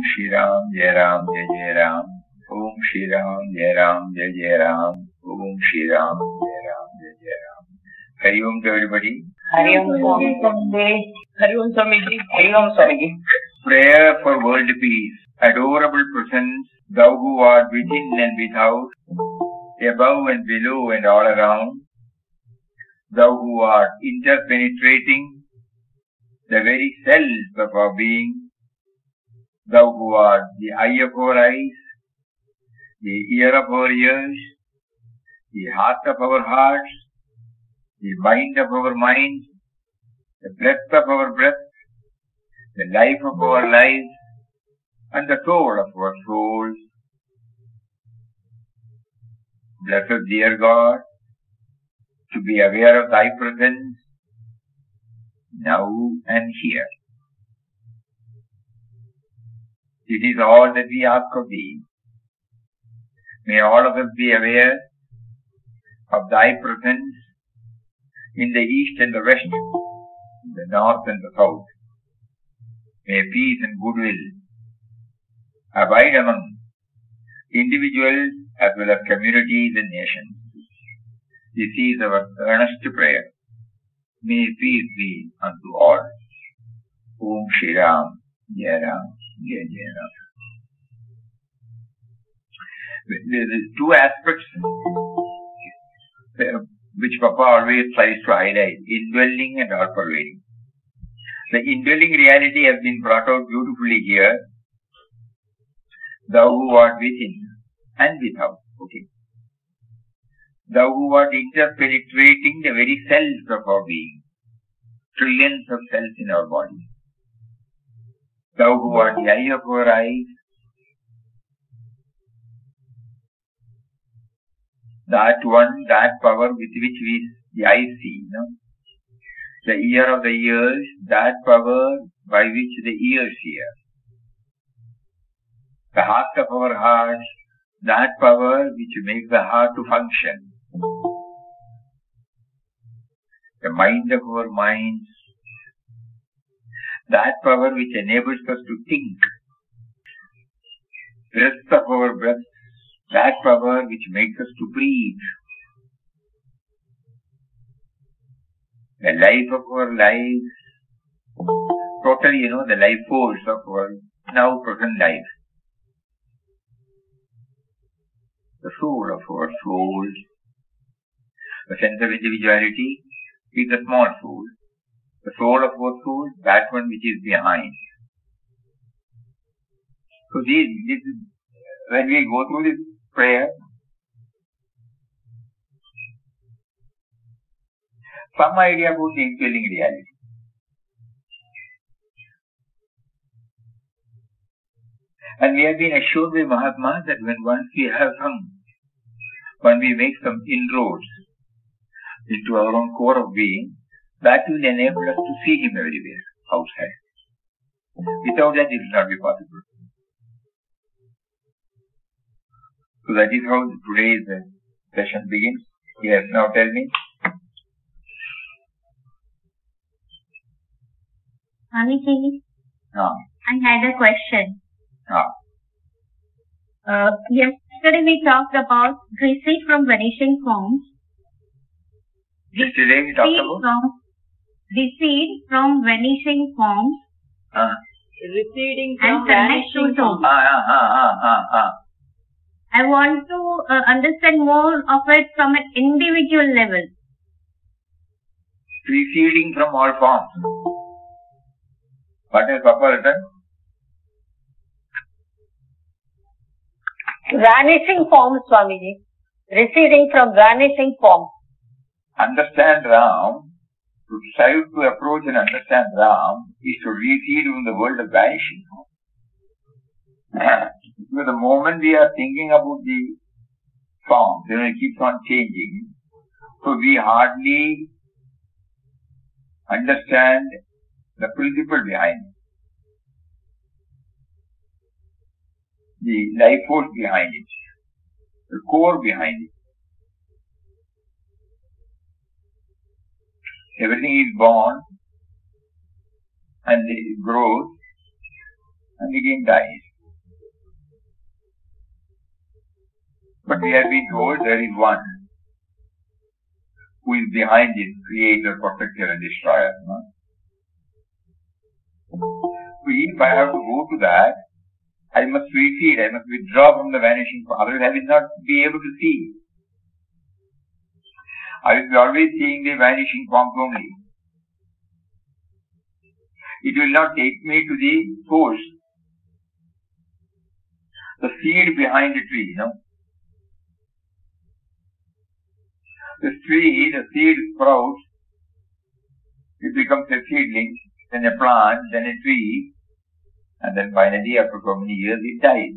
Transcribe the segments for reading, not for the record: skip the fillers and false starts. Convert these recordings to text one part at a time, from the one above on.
Shri Ram, Jai Ram, Jai Jai Ram. Om Shri Ram, Jai Ram, Jai Jai Ram. Om Shri Ram, Jai Ram, Jai Jai Ram. Hari Om to everybody. Hari Om Swami. Hari Om Swamiji. Hari Om Swamiji. Prayer for world peace. Adorable presence, thou who art within and without, above and below and all around, thou who art interpenetrating the very cells of our being, thou who art the eye of our eyes, the ear of our ears, the heart of our hearts, the mind of our minds, the breath of our breath, the life of our lives, and the soul of our souls. Blessed dear God, to be aware of thy presence now and here. This is all that we ask of thee. May all of us be aware of thy presence in the east and the west, in the north and the south. May peace and goodwill abide among individuals as well as communities and nations. This is our earnest prayer. May peace be unto all. Om Shri Ram, Jai Ram, Jai Jai Ram. There are two aspects which Papa always tries to highlight: indwelling and all-pervading. The indwelling reality has been brought out beautifully here. Thou who art within and without. Okay. Thou who art interpenetrating the very cells of our being. Trillions of cells in our body. Thou who art the eye of our eyes. That one, that power with which the eyes see. No? The ear of the ears, that power by which the ears hear. The heart of our hearts, that power which makes the heart to function. The mind of our minds, that power which enables us to think. Breath of our breath, that power which makes us to breathe. The life of our lives, totally, the life force of our now present life. The soul of our souls. The sense of individuality is the small soul. The soul of our soul, that one which is behind. So when we go through this prayer, some idea about the indwelling reality. And we have been assured by Mahatma that when we make some inroads into our own core of being, that will enable us to see him everywhere outside. Without that, it will not be possible. So that is how today's session begins. Yes, now tell me. Swamiji, I had a question. Yesterday we talked about receipt from vanishing forms. Yesterday we talked about? Receipt from vanishing forms. Receding and from connect to vanishing soul. I want to understand more of it from an individual level. Receding from all forms. What has Papa written? vanishing forms, Swamiji. Receding from vanishing forms. Understand Ram, to strive to approach and understand Ram is to recede from the world of vanishing. Because the moment we are thinking about the forms, it keeps on changing. So we hardly understand the principle behind it. The life force behind it. The core behind it. Everything is born and it grows and again dies. But we have been told there is one who is behind this creator, protector and destroyer. No? So if I have to go to that, I must recede, I must withdraw from the vanishing form, otherwise I will not be able to see. I will be always seeing the vanishing forms only. It will not take me to the source, the seed behind the tree, The tree, the seed sprouts, it becomes a seedling, then a plant, then a tree, and then finally after so many years it dies.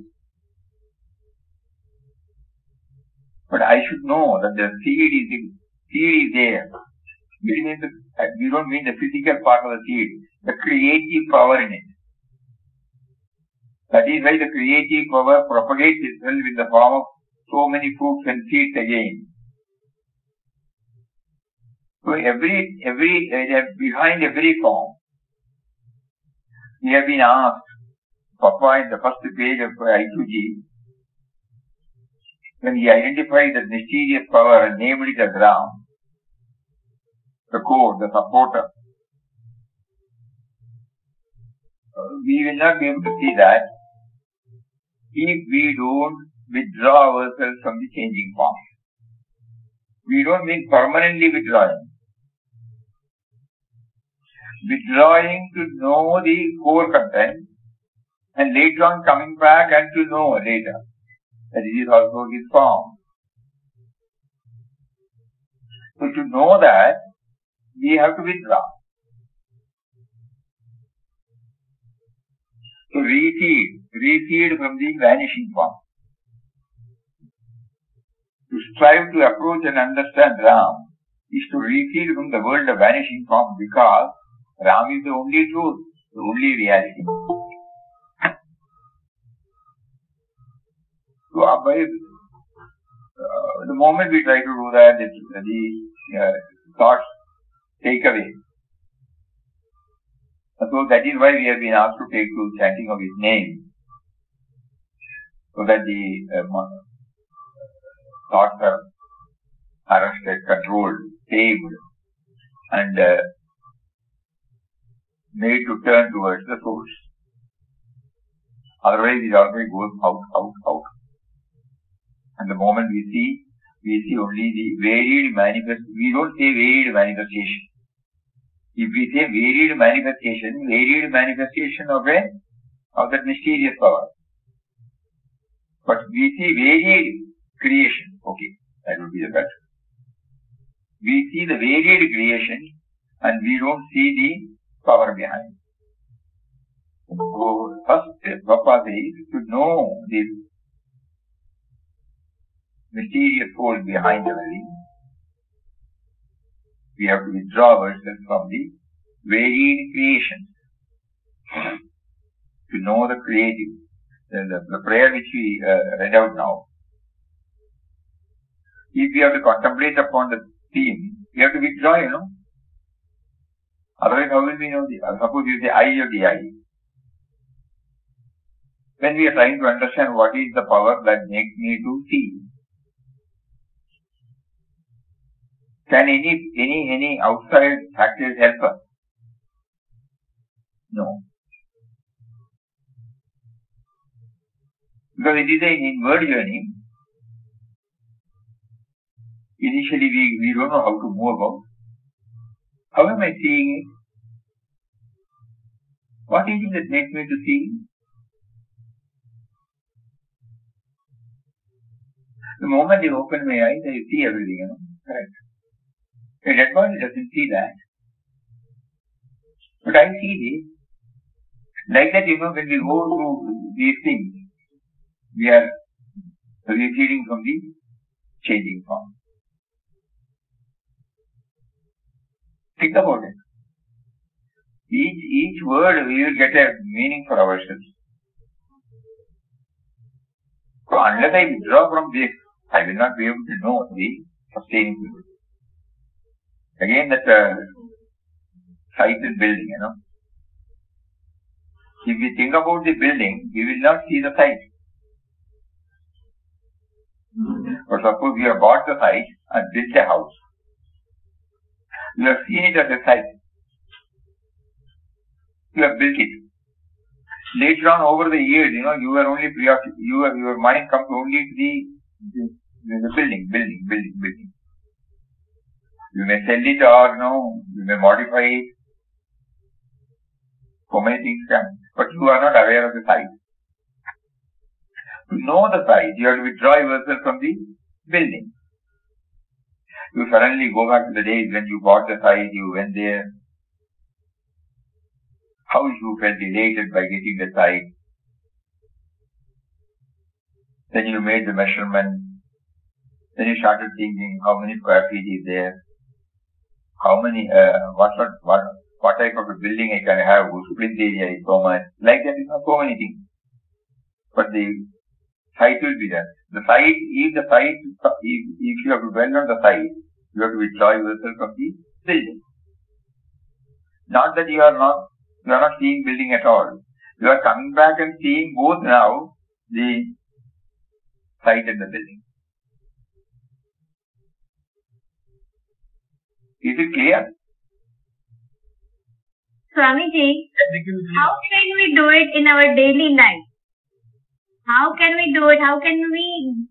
But I should know that the seed is there. We don't mean the physical part of the seed, the creative power in it. That is why the creative power propagates itself in the form of so many fruits and seeds again. So behind every form, we have been asked, Papa in the first page of I2G, when he identified the mysterious power and named it as Ram, the core, the supporter, we will not be able to see that if we don't withdraw ourselves from the changing form. We don't mean permanently withdrawing. Withdrawing to know the core content and later on coming back and to know later that it is also his form. So to know that, we have to withdraw. To recede from the vanishing form. To strive to approach and understand Ram is to recede from the world of vanishing form, because Ram is the only truth, the only reality. So the moment we try to do that, the thoughts take away. So that is why we have been asked to take to chanting of his name, so that the thoughts are arrested, controlled, tamed, and made to turn towards the source. Otherwise it always goes out. And the moment we see only the varied manifestation. We don't say varied manifestation. If we say varied manifestation of that mysterious power. But we see varied creation. Okay, that would be the better. We see the varied creation and we don't see the power behind. So first step, Papa says, to know the mysterious force behind everything, we have to withdraw ourselves from the varied creation. To know the creative. The prayer which we read out now. If we have to contemplate upon the theme, we have to withdraw, Otherwise, how will we know suppose you say I or the I. When we are trying to understand what is the power that makes me to see. Can any outside factors help us? No. Because it is an inward journey. Initially we don't know how to move about. How am I seeing it? What is it that makes me to see? The moment I open my eyes, I see everything, Correct. A dead body doesn't see that. But I see this. Like that, when we go through these things, we are receding from the changing form. Think about it. Each word we will get a meaning for ourselves. So unless I withdraw from this, I will not be able to know the sustaining principle. Again that site and building, If we think about the building, we will not see the site. But suppose you have bought the site and built a house. You have seen it as a site. You have built it. Later on, over the years, you are only your mind comes only to the building. You may sell it or you may modify it. So many things come, but you are not aware of the site. To know the site, you have to withdraw yourself from the building. You suddenly go back to the days when you bought the site, you went there. How you felt elated by getting the site. Then you made the measurement. Then you started thinking how many square feet is there. How many, what type of a building I can have, whose split area is so much. Like that, so many things. But the site will be there. The site, if you have to dwell on the site, you have to withdraw yourself from the building. Not that you are not seeing building at all. You are coming back and seeing both now, the site and the building. Is it clear? Swamiji, how can we do it in our daily life? How can we do it? How can we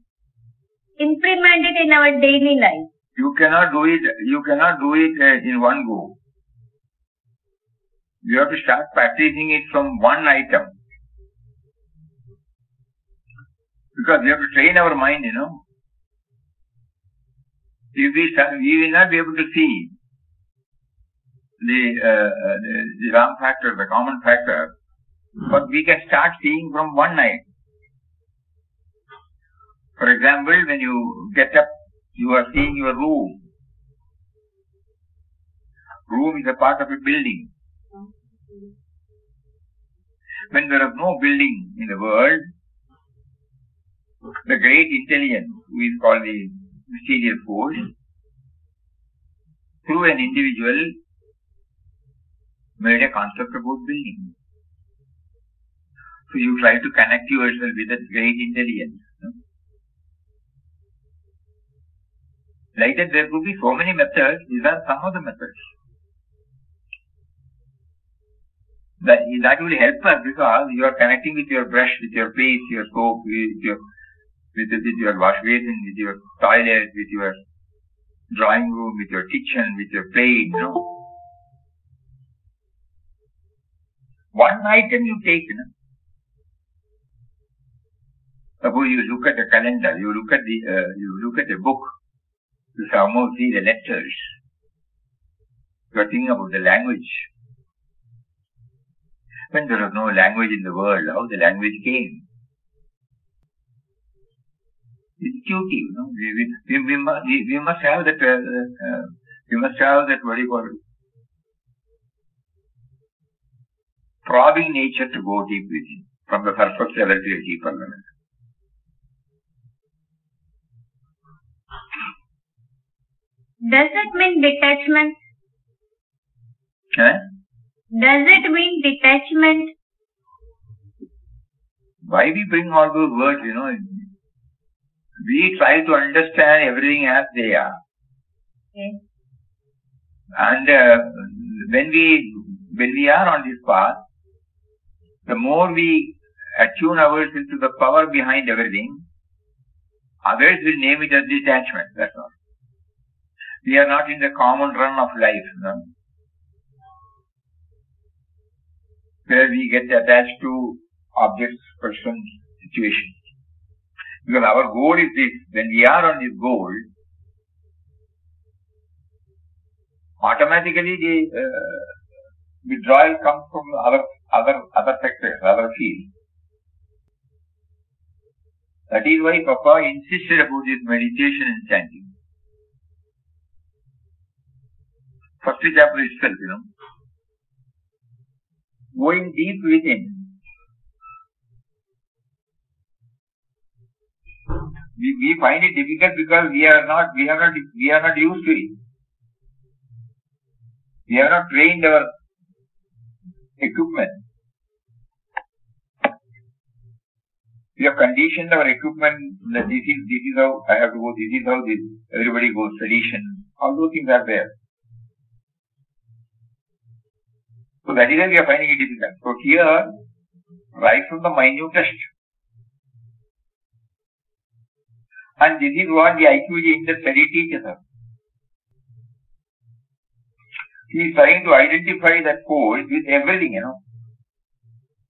implement it in our daily life? You cannot do it in one go. You have to start practicing it from one item. Because we have to train our mind, If we will not be able to see the wrong factor, the common factor, but we can start seeing from one night. For example, when you get up, you are seeing your room. Room is a part of a building. When there is no building in the world, the great intelligence, who is called the mysterious force, through an individual, made a concept about building. So you try to connect yourself with that great intelligence. Like that, there could be so many methods. These are some of the methods. That will help us because you are connecting with your brush, with your paste, your soap, with your wash basin, with your toilet, with your drawing room, with your kitchen, with your plate, One item you take, Suppose you look at the calendar, you look at the book, you somehow see the letters. You are thinking about the language. When there was no language in the world, how the language came? Intuitive, we must have that, what do you call it? Probing nature to go deep within, from the surface level to a deeper level. Does it mean detachment? Does it mean detachment? Why we bring all those words, We try to understand everything as they are. Okay. And when we are on this path, the more we attune ourselves to the power behind everything, others will name it as detachment. That's all. We are not in the common run of life, where we get attached to objects, persons, situations. Because our goal is this. When we are on this goal, automatically the withdrawal comes from other sectors, other fields. That is why Papa insisted about this meditation and chanting. First chapter itself, going deep within. We find it difficult because we are not used to it. We have not trained our equipment. We have conditioned our equipment that this is how I have to go, this is how everybody goes, tradition. All those things are there. So that is why we are finding it difficult. So here, right from the minutest, and this is what the IQ in the study teaches us. He is trying to identify that code with everything,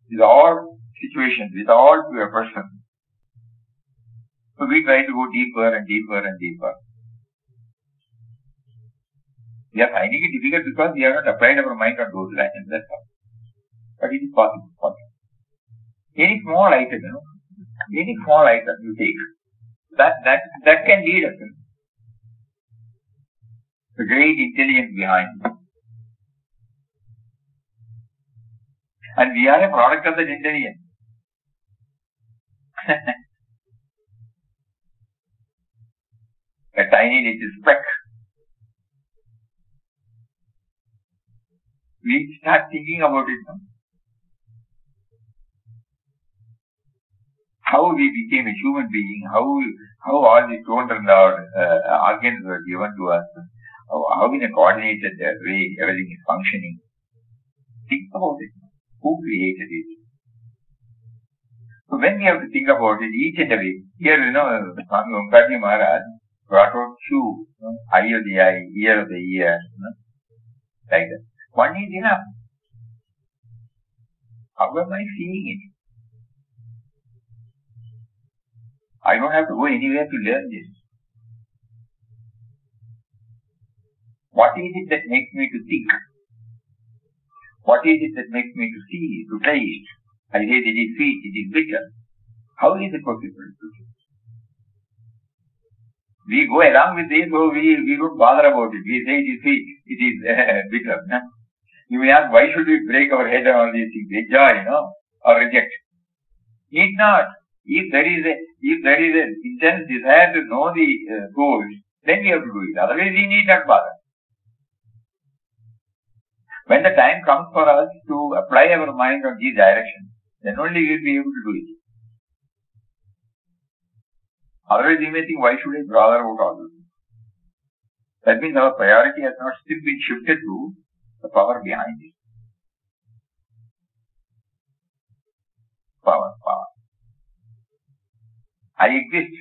with all situations, with all persons. So we try to go deeper and deeper and deeper. We are finding it difficult because we have not applied our mind on those lines, that's all. But it is possible. Any small item, any small item you take, that can lead us. The great intelligence behind it. And we are a product of that intelligence. A tiny little speck. We start thinking about it now. How we became a human being, how all the stones and our organs were given to us, how in a coordinated way everything is functioning. Think about it. Who created it? So when we have to think about it, each and every, here, Swami Omkarji Maharaj brought out two, eye of the eye, ear of the ear, like that. One is enough. How am I seeing it? I don't have to go anywhere to learn this. What is it that makes me to think? What is it that makes me to see, to taste? I say it is sweet, it is bitter. How is it possible? We go along with this, so we don't bother about it. We say it is sweet, it is bitter. You may ask, why should we break our head on all these things? Enjoy, or reject. Need not. If there is an intense desire to know the goals, then we have to do it. Otherwise, we need not bother. When the time comes for us to apply our mind on these directions, then only we will be able to do it. Otherwise, we may think, why should I bother about all this? That means our priority has not still been shifted to the power behind it. Power. I exist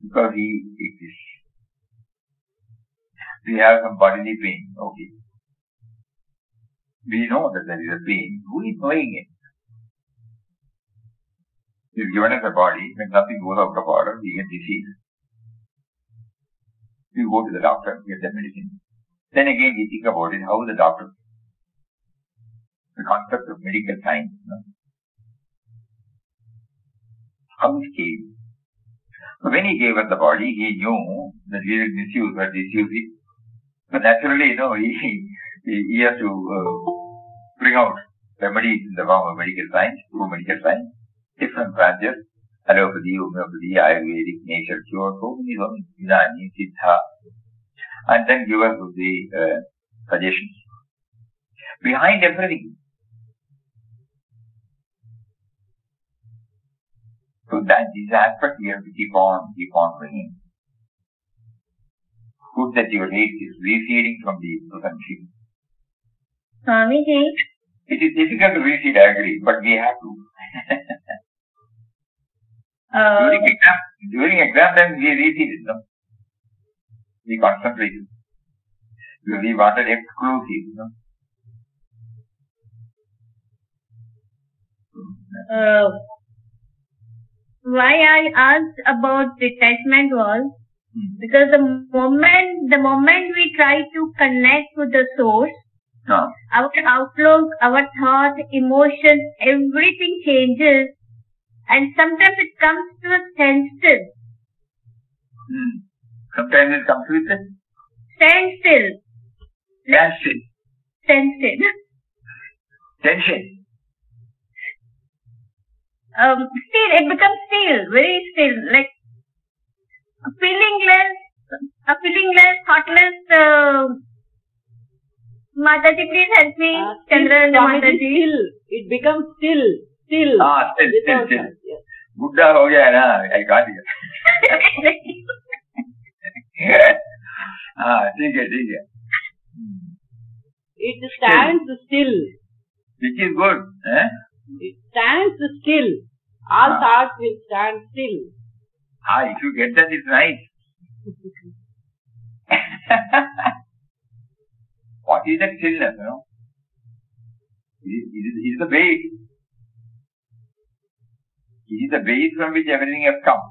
because he exists. We have some bodily pain, okay. We know that there is a pain. Who is knowing it? He has given us a body. When something goes out of order, we get disease. We go to the doctor, get the medicine. Then again we think about it, how the doctor, the concept of medical science, how it came. So when he gave us the body, he knew that we will misuse or disuse it. So naturally, he has to bring out remedies in the form of medical science, through medical science, different branches, allopathy, homeopathy, Ayurvedic, nature cure, so many, Yunani, Siddha, and then give us the suggestions. Behind everything. So that this aspect we have to keep on bringing. Good that your race is receding from the present field. Swamiji. It is difficult to recede, I agree, but we have to. During exam time, we receded, We concentrated. Because we wanted exclusive, Why I asked about detachment was because the moment we try to connect with the source, our outlook, our thought, emotions, everything changes, and sometimes it comes to a standstill. Sometimes it comes with a standstill. Tension. Still, it becomes still, very still, like a feelingless, thoughtless. Mataji, please help me. Chandra, Mataji. It becomes still. Still. Buddha ho gaya na, I got it. ठीक है. It stands still. Which is good. It stands still. All thoughts will stand still. If you get that, it's nice. What is that stillness, It is the base. It is the base from which everything has come.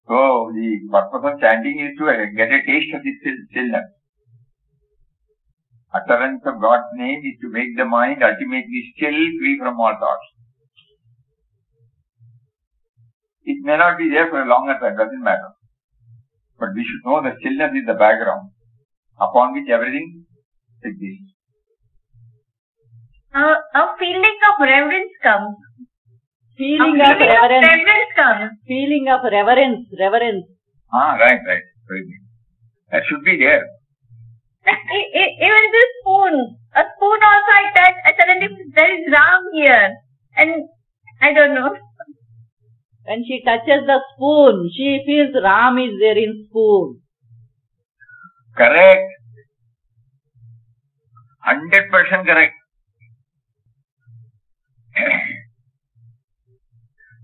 So, the purpose of chanting is to get a taste of this stillness. Utterance of God's name is to make the mind ultimately still, free from all thoughts. It may not be there for a longer time, doesn't matter. But we should know that stillness is the background upon which everything exists. A feeling of reverence comes. Feeling of reverence comes. Feeling of reverence. Right. Very good. That should be there. Even this spoon. A spoon also I touch. I suddenly, there is Ram here. And I don't know. When she touches the spoon, she feels Ram is there in spoon. Correct. 100% correct.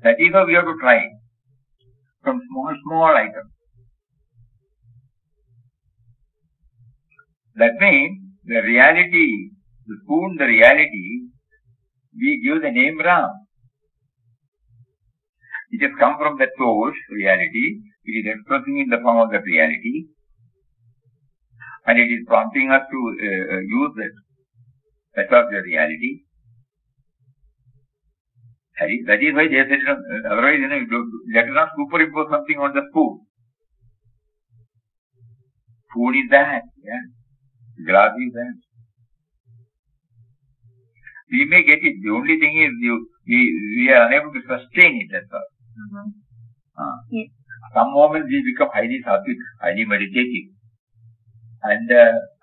That is how we have to try. From small items. That means the reality, the spoon, the reality, we give the name Ram. It has come from that source, reality. It is expressing in the form of that reality. And it is prompting us to use that. That's of the reality. That is why they said, otherwise, let us not superimpose something on the spoon. Spoon is that, glass is that. We may get it. The only thing is, we are unable to sustain it, that's all. Some moments we become highly sattvic, highly meditative. And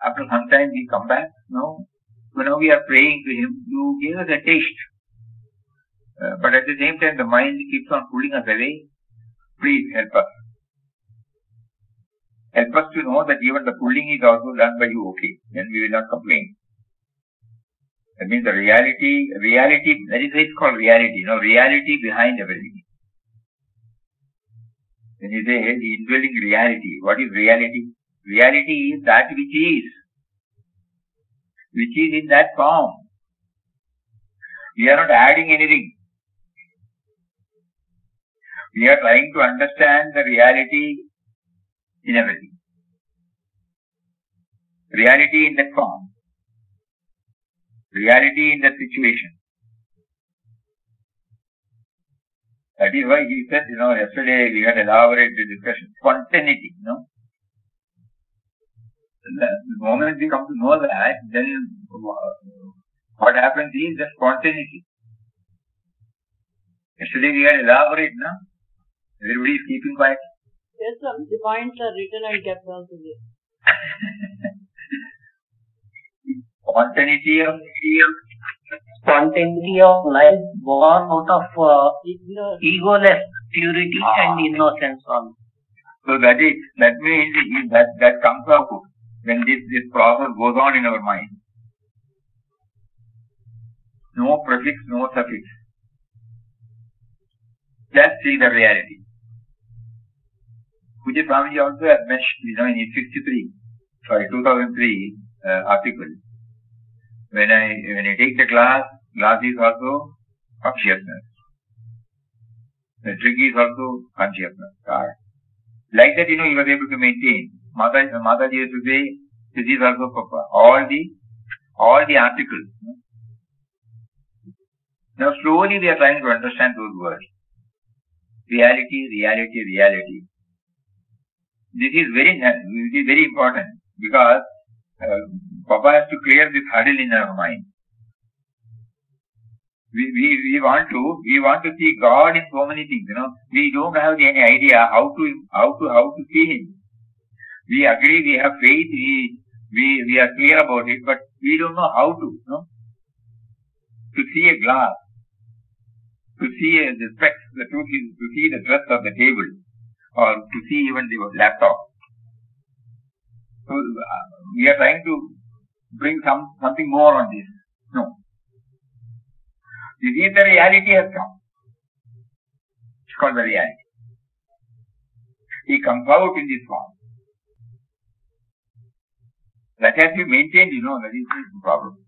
after some time we come back. So now we are praying to Him. You gave us a taste. But at the same time the mind keeps on pulling us away. Please help us. Help us to know that even the pulling is also done by you, okay. Then we will not complain. That means the reality, that is why it's called reality. Reality behind everything. When you say the indwelling reality, what is reality? Reality is that which is in that form. We are not adding anything. We are trying to understand the reality in everything. Reality in that form. Reality in that situation. That is why he said, yesterday we had elaborate discussion. Spontaneity, The moment we come to know that, then what happens is the spontaneity. Yesterday we had elaborate, Everybody is keeping quiet. Yes, sir. The points are written and kept also there. Spontaneity of life born out of egoless purity and innocence. So that means that comes out when this process goes on in our mind. No prefix, no suffix. Just see the reality. Pujya Swami also has mentioned, in his 2003 article. When I take the glass is also consciousness. The drink is also consciousness. Like that, he was able to maintain. Mataji used to say, this is also Papa. All the articles. Now slowly we are trying to understand those words. Reality. This is very important because Papa has to clear this hurdle in our mind. We want to see God in so many things. We don't have any idea how to see Him. We agree, we have faith, we are clear about it, but we don't know how to see a glass. to see the specs, to see the dress of the table, or to see even the laptop. So we are trying to bring something more on this. No. This is the reality has come. It's called the reality. He comes out in this form. That has to be maintained, that is the problem.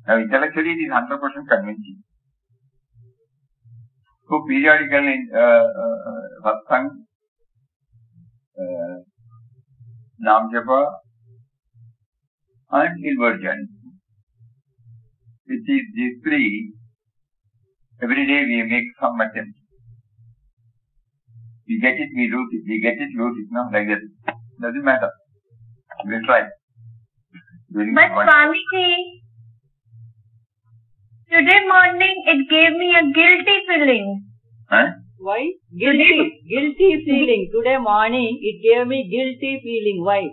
Now intellectually it is 100% convincing. So periodical in Satsang, Nam Japa and inward journey. Which is these three, every day we make some attempt. We get it, we lose it. We get it, lose it. No, like that. Doesn't matter. We'll try. But Swamiji, today morning it gave me a guilty feeling. Huh? Why? Guilty feeling. Today morning it gave me guilty feeling. Why?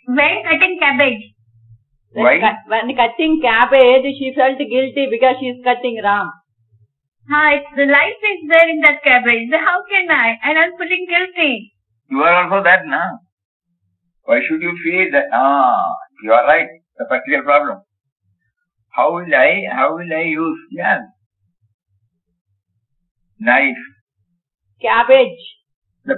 When cutting cabbage. Why? When cutting cabbage, she felt guilty because she is cutting Ram. The life is there in that cabbage. How can I? And I'm feeling guilty. You are also that, na? Why should you feel that? You are right. The practical problem. How will I use? Yes. Knife. Cabbage. The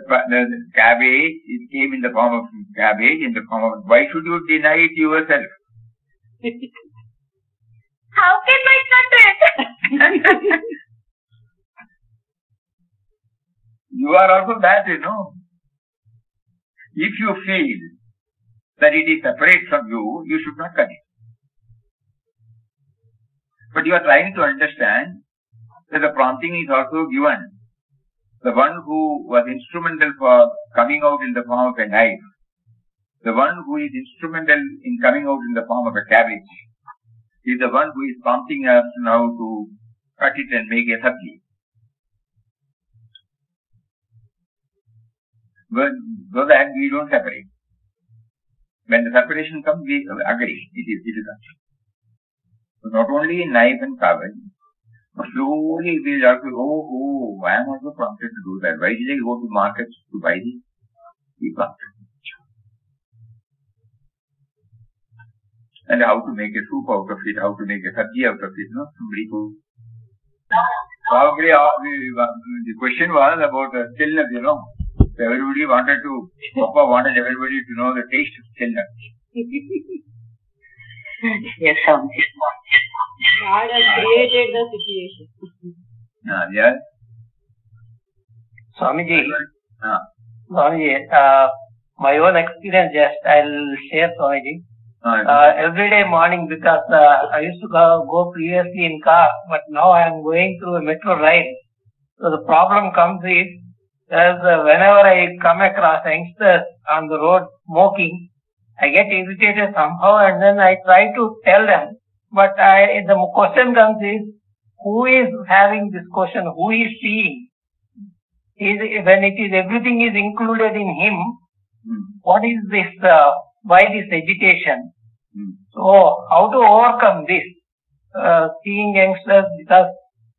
cabbage, it came in the form of cabbage, in the form of, why should you deny it yourself? How can I cut it? You are also that, If you feel that it is separate from you, you should not cut it. But you are trying to understand that the prompting is also given. The one who was instrumental for coming out in the form of a knife, the one who is instrumental in coming out in the form of a cabbage, is the one who is prompting us now to cut it and make a sabji. So that we don't separate. When the separation comes, we agree. It is actually. So not only knife and cabbage, but slowly we will also, I am also prompted to do that. Why did I go to markets to buy this? We prompted. And how to make a soup out of it, how to make a sabji out of it, somebody who... Probably the question was about stillness, Everybody Papa wanted everybody to know the taste of stillness. Yes, Swamiji. God has created the situation. Yes. Swamiji, my own experience I'll share, Swamiji. Every day morning, because I used to go previously in car, but now I am going through a metro ride. So the problem comes is, whenever I come across youngsters on the road smoking, I get irritated somehow and then I try to tell them. But the question comes is, who is having this question? Who is seeing? When everything is included in him, what is this, why this agitation? So, how to overcome this? Seeing youngsters, because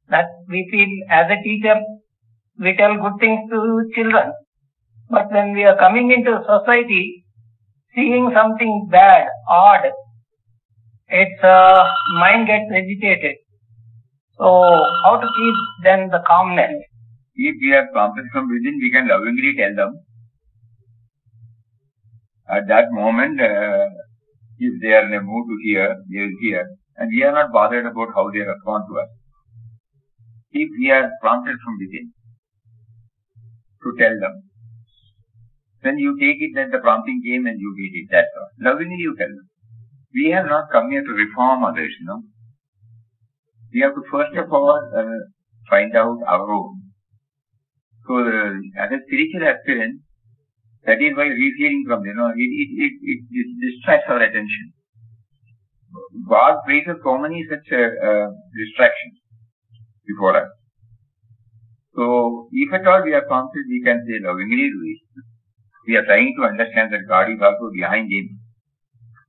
that we feel as a teacher, we tell good things to children. But when we are coming into society, seeing something bad, odd, its mind gets agitated. So, how to keep then the calmness? If we are prompted from within, we can lovingly tell them. At that moment, if they are in a mood to hear, they will hear. And we are not bothered about how they respond to us. If we are prompted from within to tell them, then you take it that the prompting came and you did it. That's all. Lovingly you tell them. We have not come here to reform others, We have to first of all find out our own. So, as a spiritual aspirant, that is why rehearing from, it distracts our attention. God places so many such distractions before us. So, if at all we are prompted, we can say lovingly do it. We are trying to understand that God is also behind him.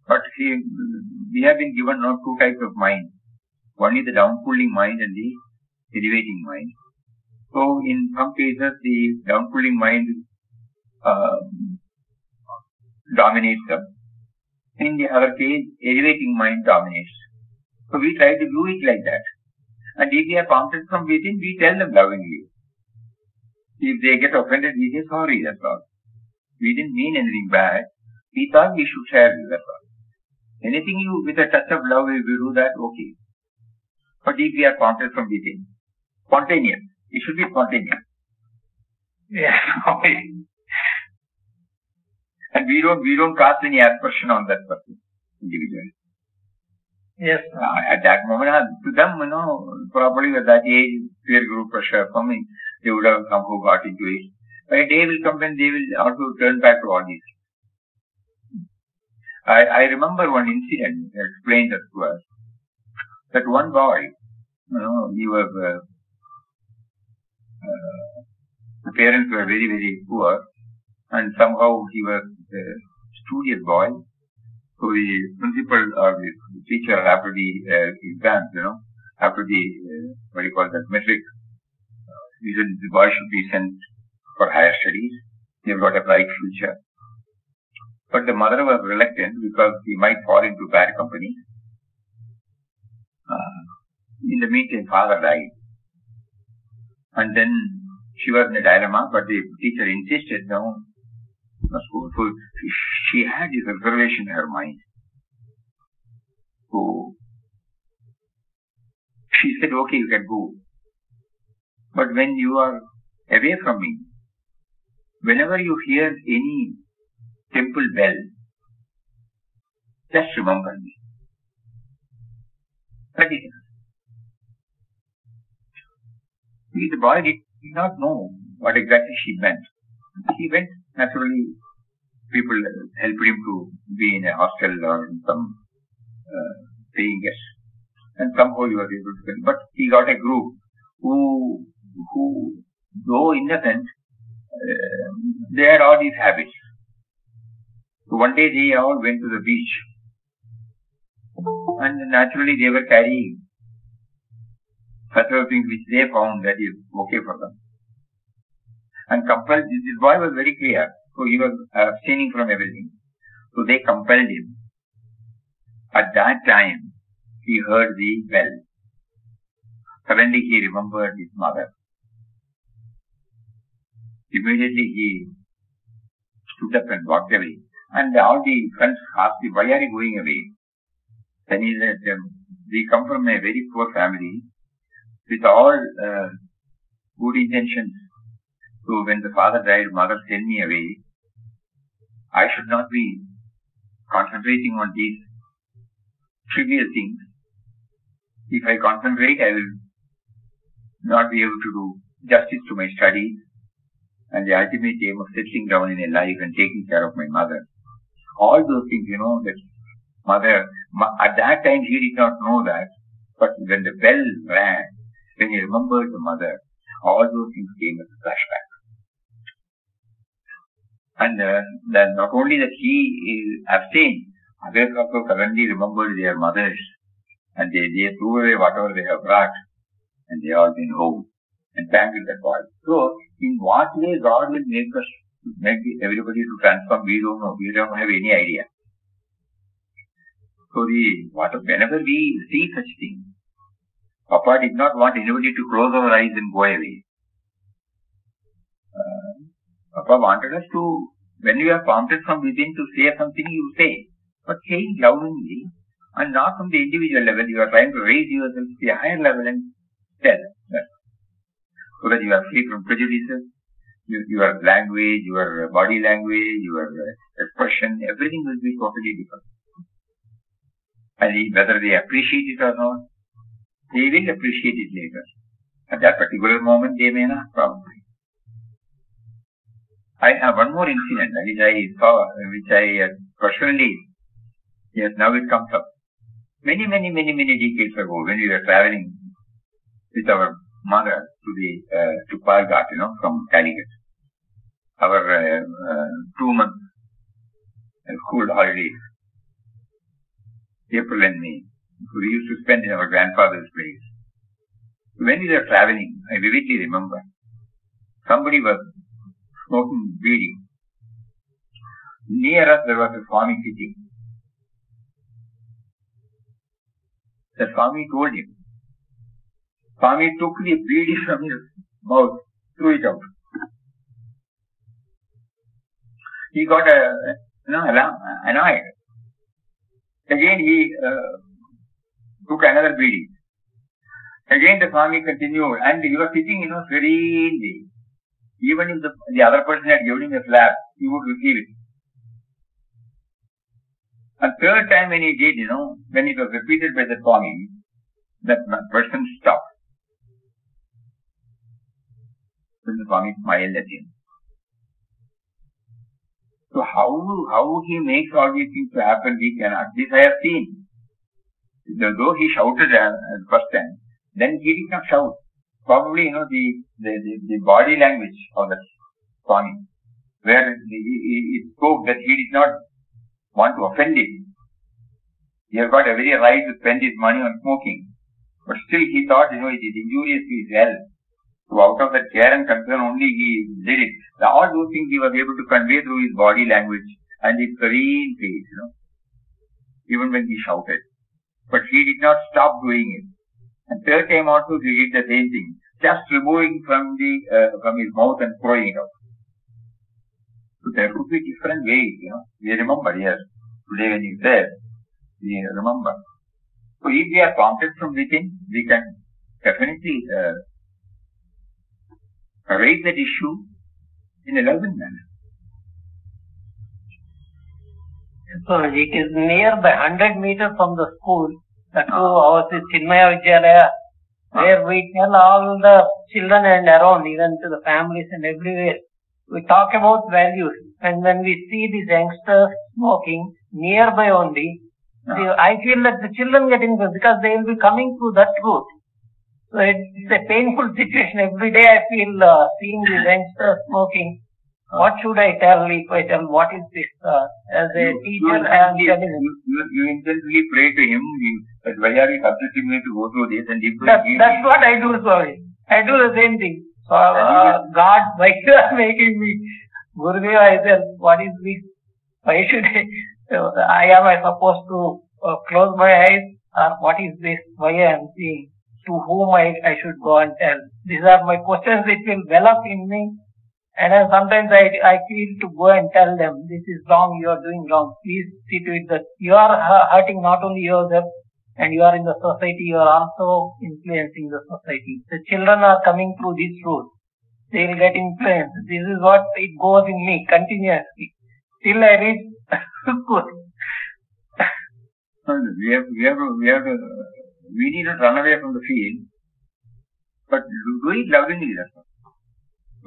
But we have been given two types of mind. One is the down-pulling mind and the elevating mind. So in some cases, the down-pulling mind dominates them. In the other case, elevating mind dominates. So we try to do it like that. And if we are prompted from within, we tell them lovingly. If they get offended, we say sorry, that's all. We didn't mean anything bad. We thought we should share with that's all. Anything with a touch of love, if we do that, okay. But if we are prompted from within, spontaneous. It should be spontaneous. Yeah. And we don't cast any aspersion on that person, individual. Yes. At that moment, to them, probably at that age, peer group pressure coming, they would have somehow got into it. But a day will come when they will also turn back to all these. I remember one incident that explained that to us. That one boy, he was, the parents were very, very poor, and somehow he was a studious boy. So the principal or the teacher after the exams, after the, metric, he said the boy should be sent for higher studies. They've got a bright future. But the mother was reluctant because he might fall into bad company. In the meantime, father died. And then she was in a dilemma, but the teacher insisted, no, must go. So she had this reservation in her mind. So she said, okay, you can go. But when you are away from me, whenever you hear any temple bell, just remember me. That is enough. The boy did not know what exactly she meant. He went, naturally, people helped him to be in a hostel or in some paying guest. And somehow he was able to spend. But he got a group who though innocent, they had all these habits. So one day they all went to the beach. And naturally they were carrying such things which they found that is okay for them. And compelled, this boy was very clear. So he was abstaining from everything. So they compelled him. At that time, he heard the bell. Suddenly he remembered his mother. Immediately he stood up and walked away. And all the friends asked him, why are you going away? Then he said, we come from a very poor family with all good intentions. So when the father died, mother sent me away. I should not be concentrating on these trivial things. If I concentrate, I will not be able to do justice to my studies and the ultimate aim of settling down in a life and taking care of my mother. All those things, that mother, at that time he did not know that, but when the bell rang, when he remembered the mother, all those things came as a flashback. And then not only that he abstained, others also suddenly remembered their mothers, and they threw away whatever they have brought, and they all went home and thanked that boy. So, in what way God will make everybody to transform, we don't know. We don't have any idea. So whenever we see such things, Papa did not want anybody to close our eyes and go away. Papa wanted us to, when you are prompted from within to say something, you say. But saying lovingly, and not from the individual level, you are trying to raise yourself to a higher level and tell. So that you are free from prejudices, your language, your body language, your expression, everything will be totally different. And whether they appreciate it or not, they will appreciate it later. At that particular moment, they may not, probably. I have one more incident which I saw, which I personally, yes, now it comes up. Many decades ago, when we were traveling with our mother to Palghat, from Calicut. Our 2 months school holidays, April and May. So we used to spend in our grandfather's place. When we were traveling, I vividly remember, somebody was smoking beedi. Near us there was a Swami sitting. The Swami told him. Swami took the beedi from his mouth, threw it out. He got annoyed. Again he took another beedi. Again the Swami continued, and he was sitting, serenely. Even if the other person had given him a slap, he would receive it. And third time when he did, when it was repeated by the Swami, that person stopped. Then the Swami smiled at him. So how he makes all these things to happen, we cannot. This I have seen. Though he shouted at the first time, then he did not shout. Probably, the body language of the Swami, where it spoke that he did not want to offend him. He has got a very right to spend his money on smoking. But still he thought, it is injurious to his health. So out of that care and concern only he did it. All those things he was able to convey through his body language and his serene face, even when he shouted. But he did not stop doing it. And third time also he did the same thing. Just removing from his mouth and throwing it out. So there could be different ways, We remember here. Today when you said, we remember. So if we are prompted from within, we can definitely raise that issue in a loving manner. So it is nearby 100 meters from the school. That ours is Chinmaya Vidyalaya, where we tell all the children and around, even to the families and everywhere. We talk about values, and when we see these youngsters smoking nearby only, I feel that the children get influenced because they will be coming through that route. So it's a painful situation. Every day I feel seeing these youngsters smoking. What should I tell if I tell what is this? As a teacher, I am telling him. You intensely pray to him. Why are you subjecting me to go through this? And that's what I do, sorry. I do the same thing. So, God, why you are making me? Gurudev, I said, what is this? Why should am I supposed to close my eyes? Or what is this? Why I am seeing? To whom I should go and tell? These are my questions which will well up in me. And then sometimes I feel to go and tell them, this is wrong, you are doing wrong. Please see to it that you are hurting not only yourself, and you are in the society, you are also influencing the society. The children are coming through this route. They will get influenced. This is what it goes in me continuously. Till I reach school. We need to run away from the field, but do it lovingly.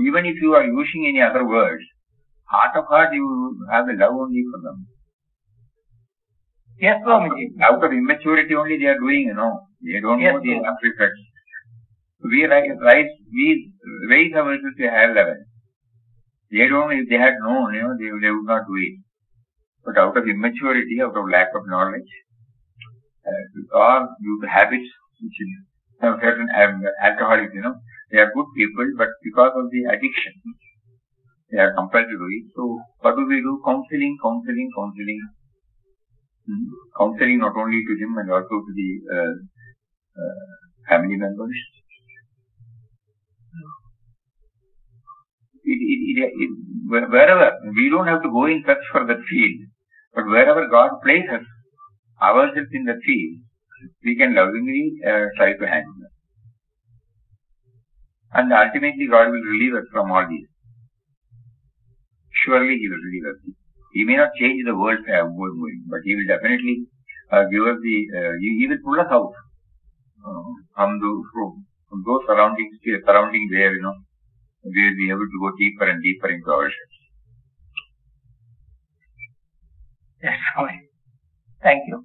Even if you are using any other words, heart of heart you have a love only for them. Yes, Swamiji. Out of immaturity only they are doing, They don't know the after effects. We raise ourselves to a higher level. They don't, if they had known, they would not do it. But out of immaturity, out of lack of knowledge, or due to habits, which have certain alcoholics, they are good people, but because of the addiction, they are compelled to do it. So, what do we do? Counseling. Counseling not only to him and also to the family members. Wherever, we don't have to go in search for that field, but wherever God places ourselves in the field, we can lovingly try to handle them. And ultimately God will relieve us from all these. Surely He will relieve us. He may not change the world but He will definitely give us He will pull us out from those surroundings where, we will be able to go deeper and deeper into ourselves. Yes, Swami. Thank you.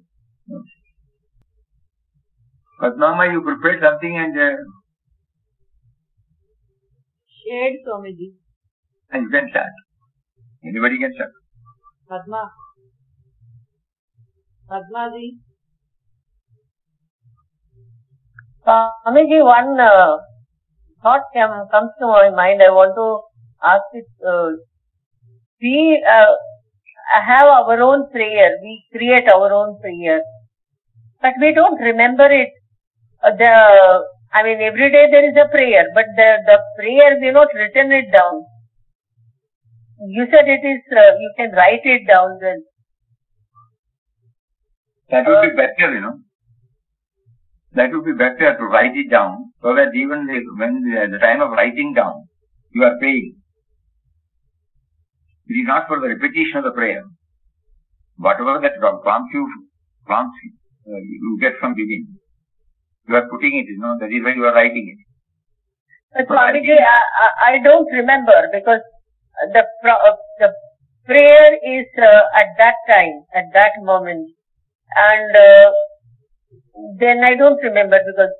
Padmama, you prepared something and shared, Swamiji. And you can start. Anybody can start. Padma ji. Swamiji, one thought comes to my mind. I want to ask it. We have our own prayer. We create our own prayer, but we don't remember it. Every day there is a prayer, but the prayer we not written it down. You said it is. You can write it down then. That would be better, That would be better to write it down, so that even when the time of writing down, you are paying. It is not for the repetition of the prayer. Whatever that prompts you get from within. You are putting it, that is why you are writing it. But Swamiji, I don't remember, because the prayer is at that time, at that moment. And then I don't remember, because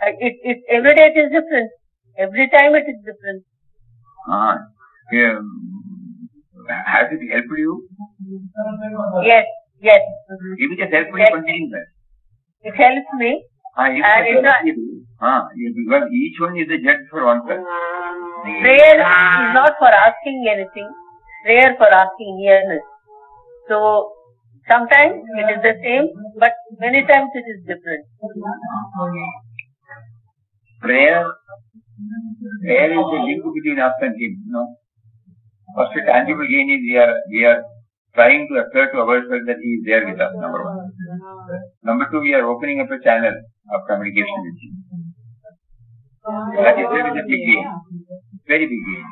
every day it is different. Every time it is different. Has it helped you? Yes. If it has helped you, continue that. It helps me. Because each one is a judge for oneself. Prayer is not for asking anything. Prayer for asking nearness. So, sometimes it is the same, but many times it is different. Prayer is the link between us and Him, First, tangible gain is we are trying to assert to ourselves that He is there with us, number one. Number two, we are opening up a channel of communication with Him. That is a big gain. Very big gain.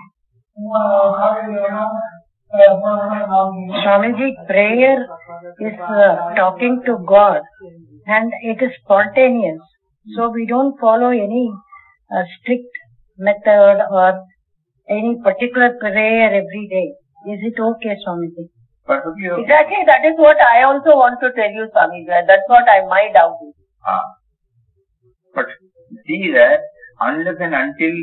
Swamiji, prayer is talking to God, and it is spontaneous. So we don't follow any strict method or any particular prayer every day. Is it okay, Swamiji? Exactly, that is what I also want to tell you, Swamiji. That's what my doubt is. But see that unless and until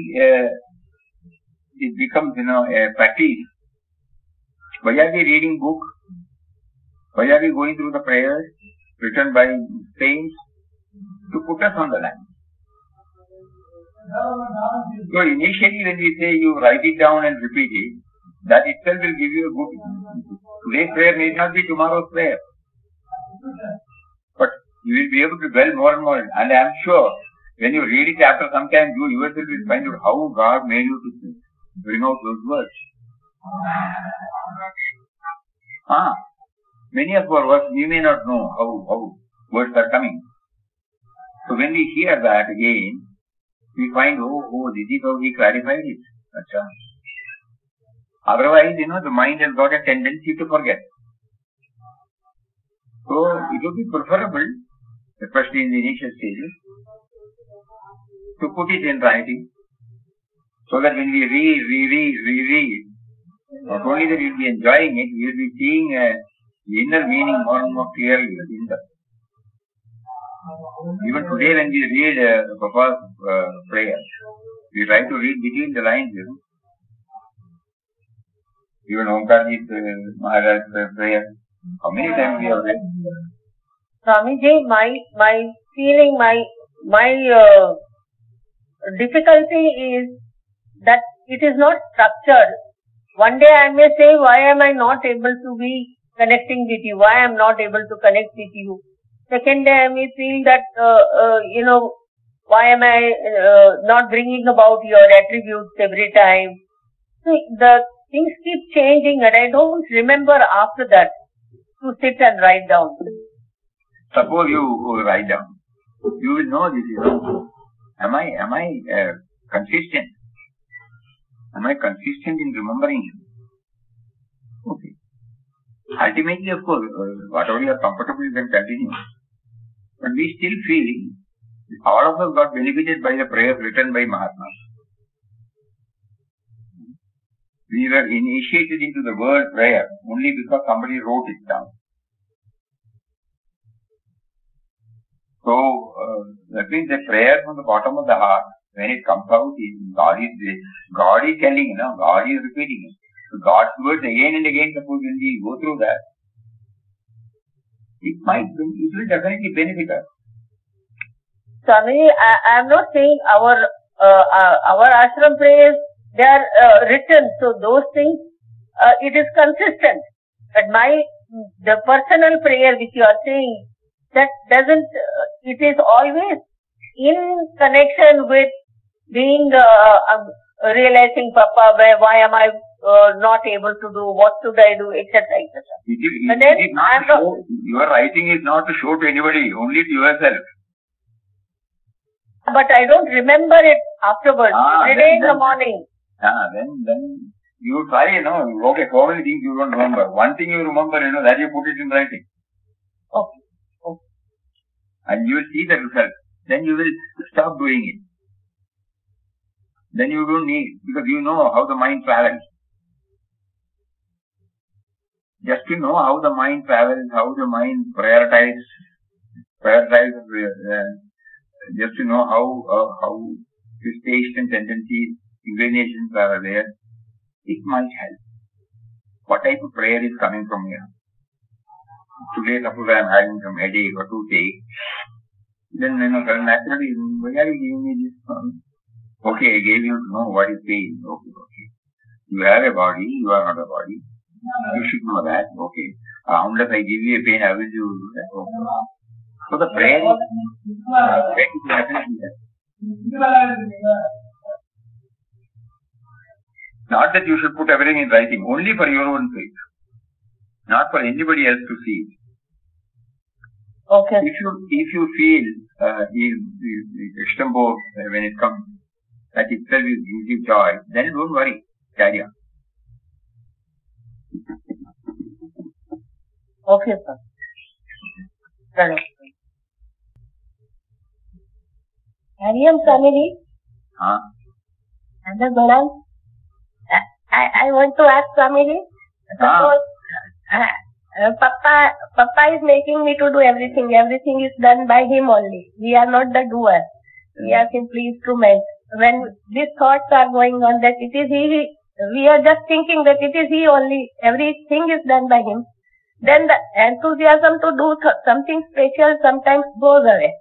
it becomes, a practice, why are we reading book? Why are we going through the prayers written by saints to put us on the line? So initially when we say you write it down and repeat it, that itself will give you a good. Today's prayer may not be tomorrow's prayer. But you will be able to dwell more and more. And I am sure when you read it after some time, you yourself will find out how God made you to bring out those words. Many of our words we may not know how words are coming. So when we hear that again, we find, this is how he clarified it. Achha. Otherwise, the mind has got a tendency to forget. So it would be preferable, especially in the initial stages, to put it in writing, so that when we reread, not only that we will be enjoying it, we will be seeing the inner meaning more and more clearly. Even today when we read Papa's prayer, we try to read between the lines, Even Omkarji's Maharaj's prayer. How many times we have read? Swamiji, my feeling, my difficulty is that it is not structured. One day I may say, why am I not able to be connecting with you? Why am I not able to connect with you? Second day I may feel that, why am I not bringing about your attributes every time? So the things keep changing and I don't remember after that to sit and write down. Suppose you write down. You will know this. Am I consistent? Am I consistent in remembering him? Okay. Ultimately, of course, whatever you are comfortable, you can continue. But we still feel all of us got benefited by the prayers written by Mahatmas. We were initiated into the word prayer only because somebody wrote it down. So, that means the prayer from the bottom of the heart, when it comes out, God is telling, God is repeating it. So God's words again and again, suppose when we go through that, it will definitely benefit us. Swami, I am not saying our ashram prayers, they are written, so those things, it is consistent. But the personal prayer which you are saying, that doesn't, it is always in connection with being, realizing, Papa, why am I not able to do, what should I do, etc., etc. Your writing is not to show to anybody, only to yourself. But I don't remember it afterwards, every day in the morning. Then you try, okay, so many things you don't remember. One thing you remember, that you put it in writing. Okay. And you will see the result. Then you will stop doing it. Then you don't need, because you know how the mind travels. Just to know how the mind travels, how the mind prioritizes, just to know how his taste and tendencies, inclinations are there, it might help. What type of prayer is coming from here? Today, suppose I am having some headache or toothache, then naturally, why are you giving me this? Okay, I gave you to know what is pain. Okay. You have a body, you are not a body. You should know that. Okay. Unless I give you a pain, I will do that. Okay. So the prayer is definitely there. Not that you should put everything in writing, only for your own sake. Not for anybody else to see it. Okay. If you feel extempo when it comes, that itself gives you joy, then don't worry. Carry on. Okay, sir. Hariam Swamiji. And I want to ask Swamiji. Suppose Papa is making me to do everything. Everything is done by him only. We are not the doer. We are simply instruments. When these thoughts are going on that it is he, we are just thinking that it is he only. Everything is done by him. Then the enthusiasm to do something special sometimes goes away.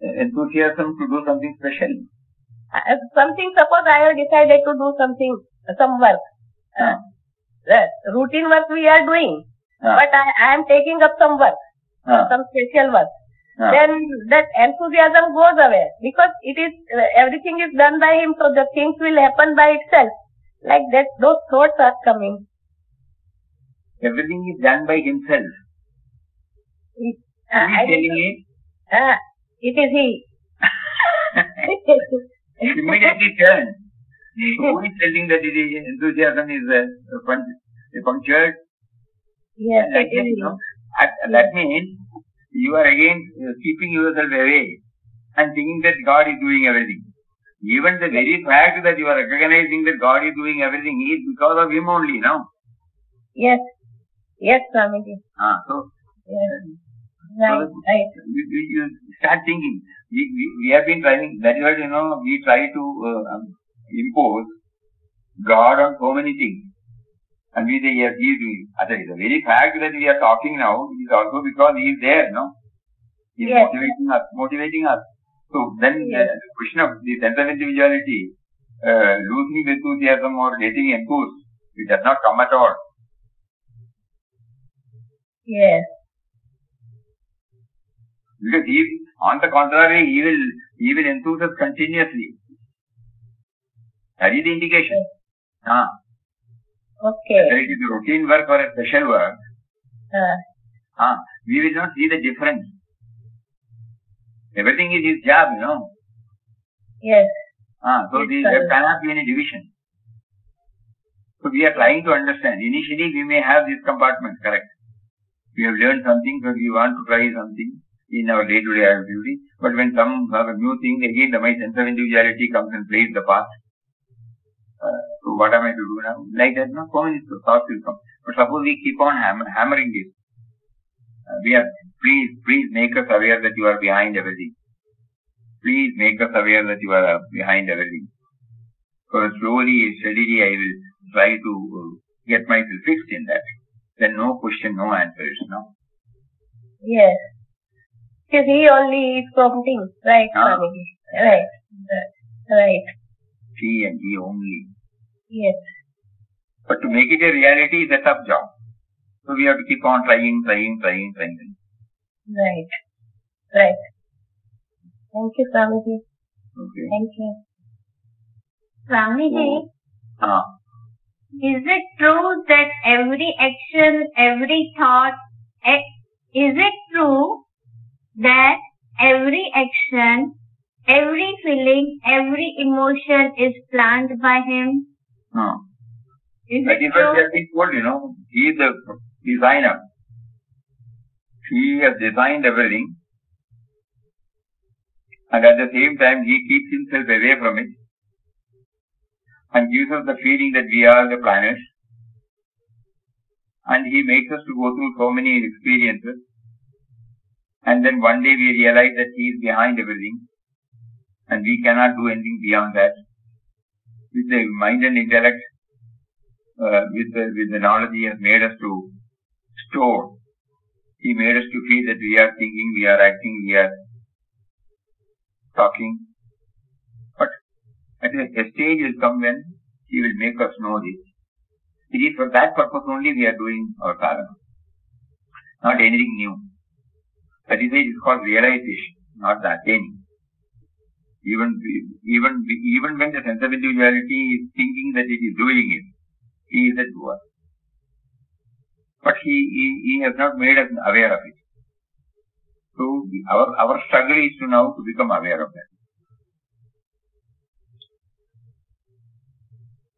Enthusiasm to do something special? Suppose I have decided to do some work. Routine work we are doing. But I am taking up some work, some special work. Then that enthusiasm goes away because it is, everything is done by him, so the things will happen by itself. Like that, those thoughts are coming. Everything is done by himself. Who is telling it? It is he. Immediately turn. Who is telling that enthusiasm is punctured? Yes, it is. That means you are again keeping yourself away and thinking that God is doing everything. Even the very fact that you are recognizing that God is doing everything is because of him only, no? Yes. Yes, Swamiji. So, right. You start thinking. We have been trying, that is why, we try to impose God on so many things. And we say, yes, he is doing it. The very fact that we are talking now is also because he is there, no? He is motivating us. So then the question of the sense of individuality, losing the enthusiasm or getting enthused, it does not come at all. Yes. Because on the contrary, he will enthuse us continuously. That is the indication. Okay. Whether it is a routine work or a special work, we will not see the difference. Everything is his job, Yes. So there cannot be any division. So we are trying to understand. Initially we may have this compartment, correct. We have learned something, so we want to try something in our day-to-day activity. But when some new thing, again my sense of individuality comes and plays the part. So what am I to do now? Like that, so many thoughts will come. But suppose we keep on hammering this. Please make us aware that you are behind everything. Please make us aware that you are behind everything. So slowly, steadily, I will try to get myself fixed in that. Then no question, no answers, no? Yes. Because he only is prompting. Right, Swamiji. Right. Right. He and he only. Yes. But to make it a reality is a tough job. So we have to keep on trying. Right. Right. Thank you, Swamiji. Okay. Thank you. Swamiji, is it true that every action, every thought, is it true that every action, every feeling, every emotion is planned by him? That is what we have been told, He is the designer. He has designed everything. And at the same time, he keeps himself away from it. And gives us the feeling that we are the planets. And he makes us to go through so many experiences. And then one day we realize that he is behind everything. And we cannot do anything beyond that. With the mind and intellect, with the knowledge he has made us to store. He made us to feel that we are thinking, we are acting, we are talking. But at a stage will come when he will make us know this. It is for that purpose only we are doing our sadhana. Not anything new. That is why it is called realization, not the attaining. Even when the sense of individuality is thinking that it is doing it, he is the doer. But he has not made us aware of it. So our struggle is to now to become aware of that.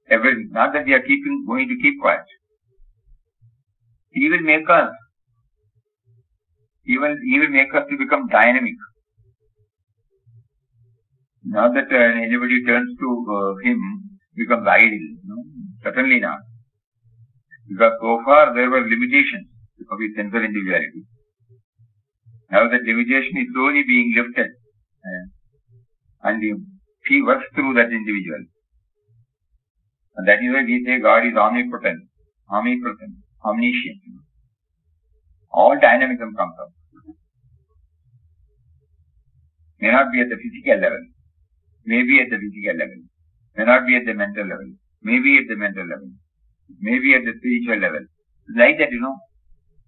Everything. Not that we are going to keep quiet. He will make us. He will make us to become dynamic. Not that anybody turns to him, becomes idle. No? Certainly not. Because so far there were limitations of his sense of individuality. Now that limitation is slowly being lifted. And he works through that individual. And that is why we say God is omnipotent, omniscient. All dynamism comes out. May not be at the physical level. Maybe at the physical level. May not be at the mental level. Maybe at the mental level. Maybe at the spiritual level. Like that,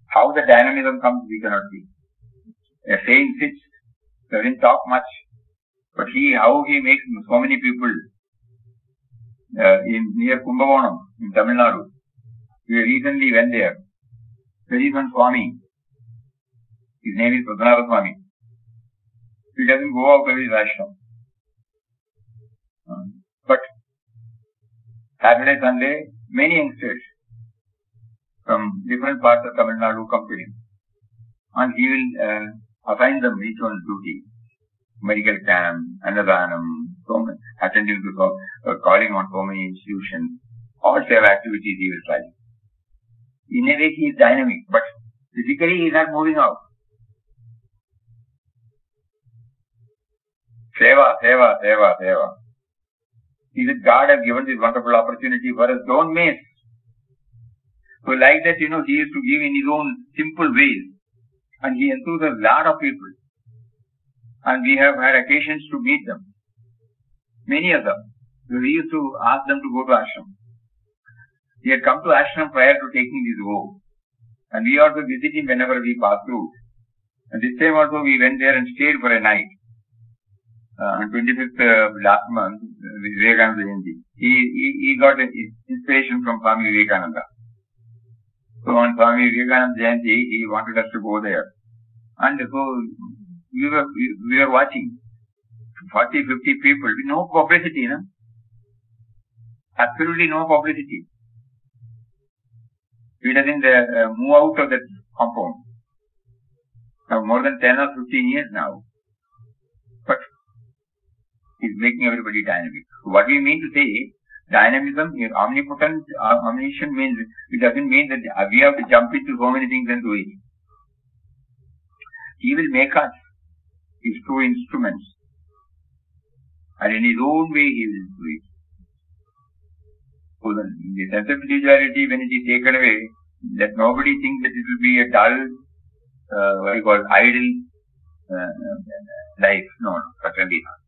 how the dynamism comes, we cannot see. A saint sits, doesn't talk much, but how he makes so many people near Kumbakonam in Tamil Nadu. We recently went there. There is one Swami. His name is Pujya Swami. He doesn't go out of his ashram. But Saturday, Sunday, many youngsters from different parts of Tamil Nadu come to him. And he will assign them each one's duty. Medical camp, Anandashram, attending to calling on so many institutions. All type activities he will try. In a way he is dynamic, but physically he is not moving out. Seva. He said, God has given this wonderful opportunity for us. Don't miss. So like that, he used to give in his own simple ways. And he enthuses a lot of people. And we have had occasions to meet them. Many of them. So we used to ask them to go to ashram. He had come to ashram prior to taking this vow. And we also visit him whenever we pass through. And this time also we went there and stayed for a night. On 25th last month, Vivekananda Jayanti. He got an inspiration from Swami Vivekananda. So on Swami Vivekananda Jayanti, he wanted us to go there. And so we were watching 40, 50 people with no publicity, Absolutely no publicity. He doesn't move out of that compound. Now more than 10 or 15 years now. But he's making everybody dynamic. So what we mean to say, dynamism, omnipotent, omniscient means, it doesn't mean that we have to jump into so many things and do it. He will make us his true instruments. And in his own way he will do it. So the sense of individuality, when it is taken away, that nobody thinks that it will be a dull, idle life? No, certainly not.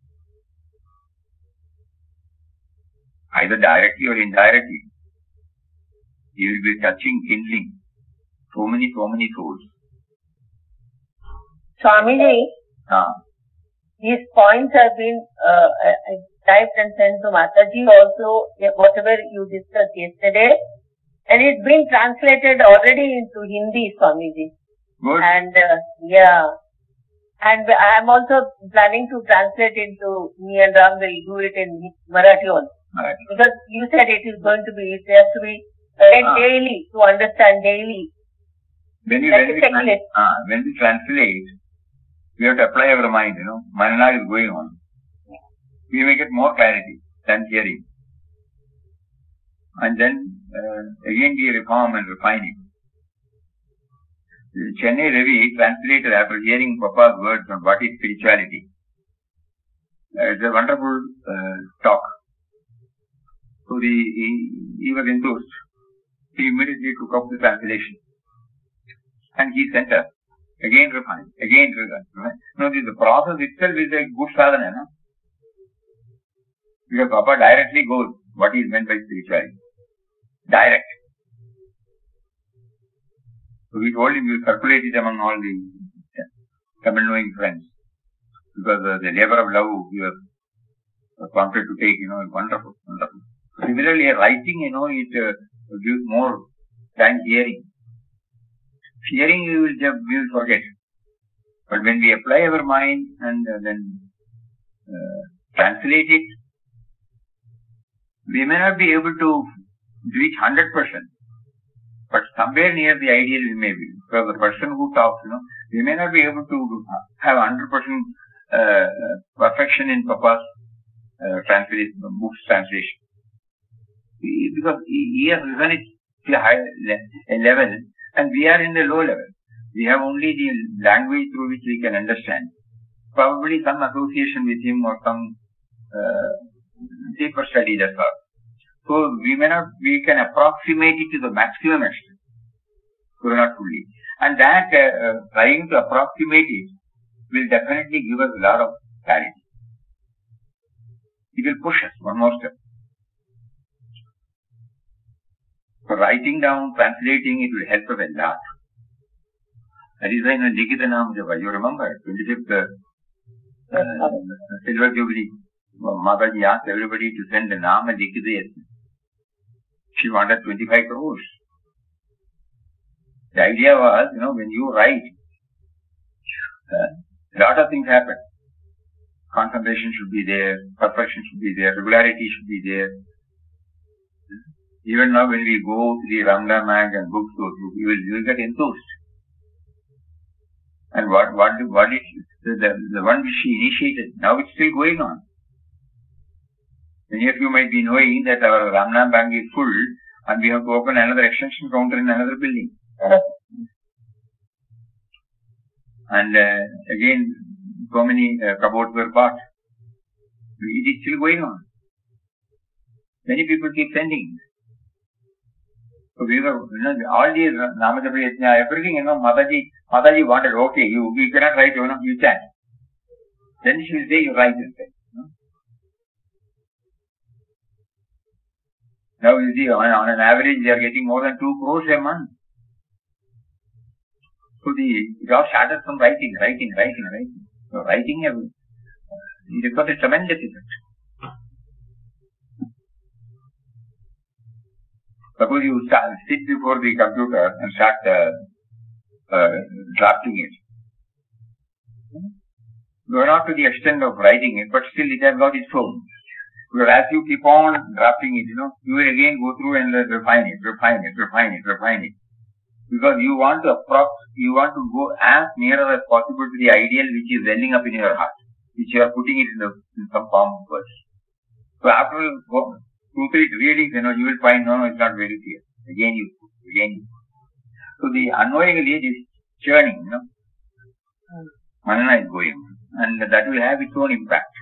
Either directly or indirectly, he will be touching, kindling so many souls. Swamiji, these points have been typed and sent to Mataji also, whatever you discussed yesterday, and it's been translated already into Hindi, Swamiji. Good. And and I'm also planning to translate into, me and Ram will do it in Marathi also. Right. Because you said it is going to be, it has to be read daily, to understand daily. When we translate, we have to apply our mind, Manana is going on. We may get more clarity than hearing. And then, again we reform and refine it. Chennai Ravi translated after hearing Papa's words on what is spirituality. It's a wonderful talk. So he was enthused. He immediately took up the translation. And he sent us. Again refine. The process itself is a good sadhana. No? Because Papa directly goes what is meant by spirituality. Direct. So we told him we will circulate it among all the Tamil knowing friends. Because the labor of love he was wanted to take, is wonderful. Similarly, writing, it gives more than hearing. Hearing we will forget. But when we apply our mind and then translate it, we may not be able to reach 100%. But somewhere near the ideal we may be. Because the person who talks, we may not be able to have 100% perfection in Papa's translation, book's translation. Because he has risen it to a high level and we are in the low level. We have only the language through which we can understand. Probably some association with him or some deeper study, that's all. So we can approximate it to the maximum extent. So not fully. And that trying to approximate it will definitely give us a lot of clarity. It will push us one more step. So writing down, translating, it will help us a lot. That is why in Likita Naam Japa, you remember, 25th Silver Jubilee, Mataji asked everybody to send the Naam and Likita. She wanted 25 crores. The idea was, when you write, a lot of things happen. Concentration should be there, perfection should be there, regularity should be there. Even now when we go to the Ramda Mag and bookstores, you will get enthused. And what is the one which she initiated, now it's still going on. Many of you might be knowing that our Ramnam Bank is full and we have to open another extension counter in another building. And again, so many cupboards were bought. It is still going on. Many people keep sending. So we were, all these Namajapa Yajna, everything, Mataji wanted, okay, you cannot write, you can. Then she will say, you write instead. Now you see, on an average, they are getting more than 2 crores a month. So it all started from writing. So writing, it got a tremendous effect. Suppose you sit before the computer and start drafting it. You are not to the extent of writing it, but still it has got its own. Because as you keep on drafting it, you will again go through and refine it. Because you want to go as nearer as possible to the ideal which is welling up in your heart, which you are putting it in some form of words. So after 2-3 readings, you will find, no, it's not very clear. Again you. So the unknowingly it is churning, Manana is going. And that will have its own impact.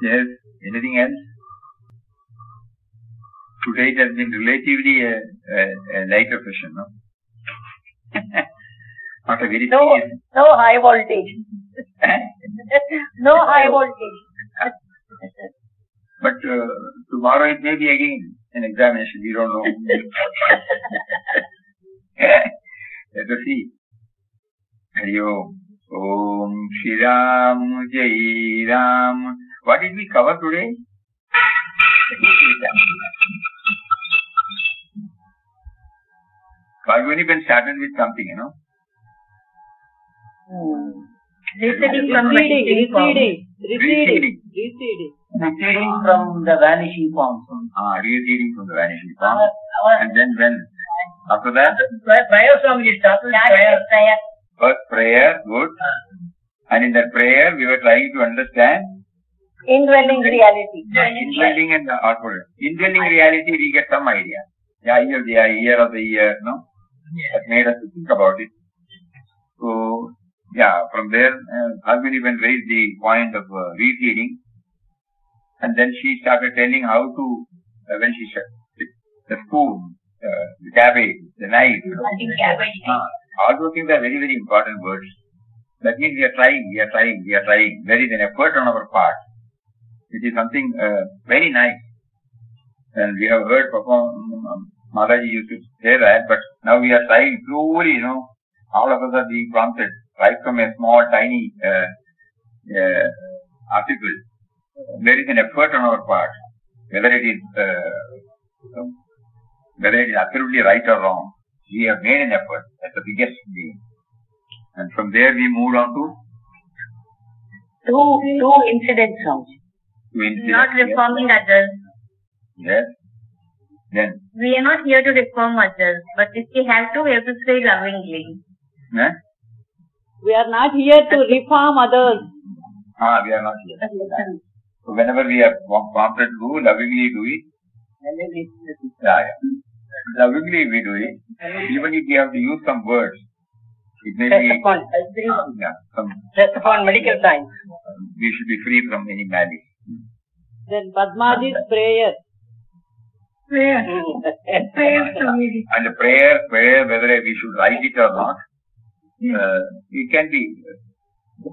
Yes, anything else? Today it has been relatively a lighter session, Not a very No high voltage. No high voltage. But tomorrow it may be again an examination. We don't know. Let us see. Hari Om. Om Shri Ram Jai Ram. What did we cover today? Bhagavani Ben started with something, you know. Receding from the vanishing forms. Receding from the vanishing forms. And then when? After that? Prayer song is started. Prayer. First prayer, good. And in that prayer, we were trying to understand Indwelling reality. Indwelling and outward. Indwelling reality, we get some idea. The eye of the eye, ear of the ear, no? That made us to think about it. So, yeah, from there, Bhagavani even raised the point of refeeding. And then she started telling how to, when she said, the spoon, the cabbage, the knife. All those things are very, very important words. That means we are trying. There is an effort on our part. It is something very nice. And we have heard Mataji used to say that, but now we are trying slowly, you know, all of us are being prompted, right from a small, tiny article. There is an effort on our part, whether it is absolutely right or wrong. We have made an effort. That's the biggest thing. And from there we moved on to two incidents songs. Not reforming others. Yes. Then? We are not here to reform others, but if we have to say lovingly. Eh? We are not here to reform others. We are not here. So whenever we are prompted to do, lovingly do it. Lovingly we do it. Even if we have to use some words. It may be just upon medical science. We should be free from any malice. Then Padmaji's prayer. And the prayer, whether we should write it or not, it can be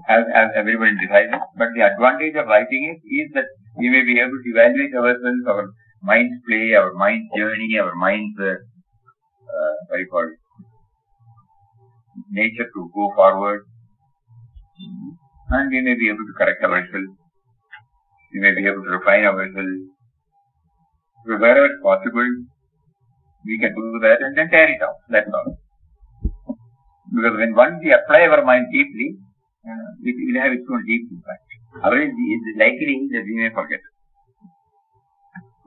as everybody decides. But the advantage of writing it is that we may be able to evaluate ourselves, our mind's play, our mind's journey, our mind's nature to go forward. And we may be able to correct ourselves. We may be able to refine ourselves. So wherever it's possible, we can do that and then tear it out. That's all. Because when once we apply our mind deeply, it will have its own deep impact. Otherwise, it is likely that we may forget.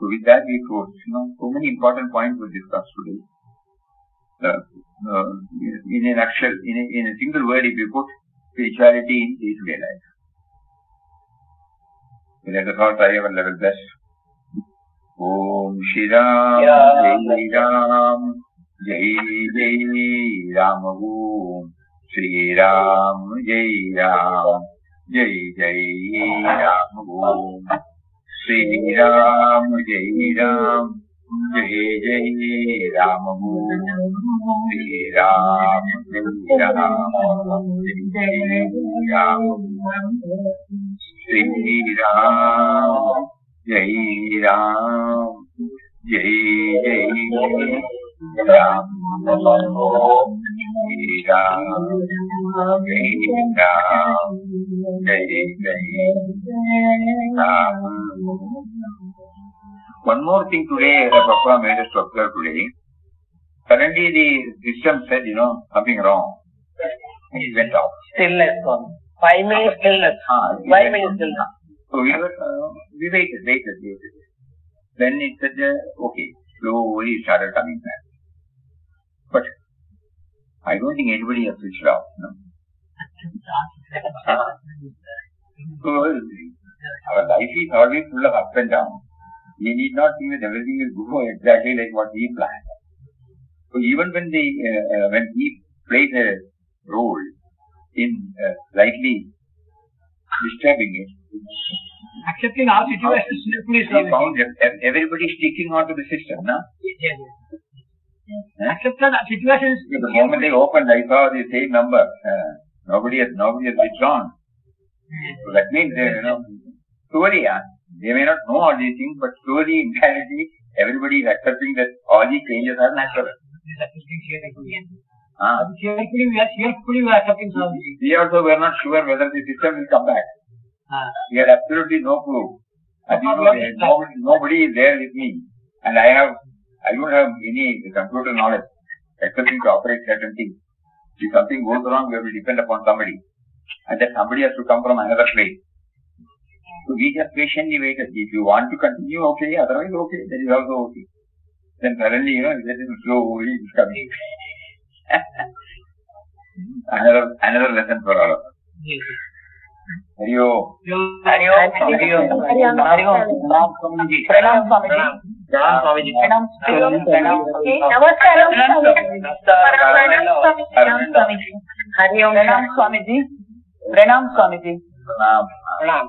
So with that, we close. So many important points were discussed today. In a nutshell, in a single word, if you put spirituality in day-to-day life. So let us all try our level best. Om Shri Ram, Jai Ram, Jai Jai Ram, Om Shri Ram, Jai Ram, Jai Jai Ram, Om Shri Ram, Jai Ram, Jai Jai Ram, Om Shri Ram, Jai Ram, Jai Jai Ram, Shri Ram. Jai Ram, Jai Jai Ram, Jai Ram, Jai Ram, Jai Jai Ram. One more thing today, Papa made us to observe today. Suddenly the system said, something wrong. And it went off. Stillness gone. 5 minutes stillness. 5 minutes stillness. So we waited. Then it said, okay, slowly it started coming back. But I don't think anybody has switched off. So our life is always full of up and down. We need not think that everything will go exactly like what we planned. So even when he plays a role in slightly disturbing it, accepting our situations, we found everybody sticking on to the system, no? Accepted situations. The moment they opened, I saw the same number. Nobody has withdrawn. So that means, slowly, they may not know all these things, but slowly, indirectly, everybody is accepting that all these changes are natural. We are accepting Swamiji. We also were not sure whether the system will come back. We had absolutely no clue. As you know, nobody is there with me. And I don't have any computer knowledge, excepting to operate certain things. If something goes wrong, we have to depend upon somebody. And that somebody has to come from another place. So we just patiently waited. If you want to continue, okay. Otherwise, okay. That is also okay. Then suddenly, that is slowly it's coming. Another lesson for all of us. Yes. Hari Om. Hari Om. Hari Om. Hari Om. Pranam Swamiji. Pranam Swamiji. Pranam Swamiji. Namaskaram Swamiji. Hari Om. Pranam Swamiji. Pranam Swamiji. Pranam. Pranam.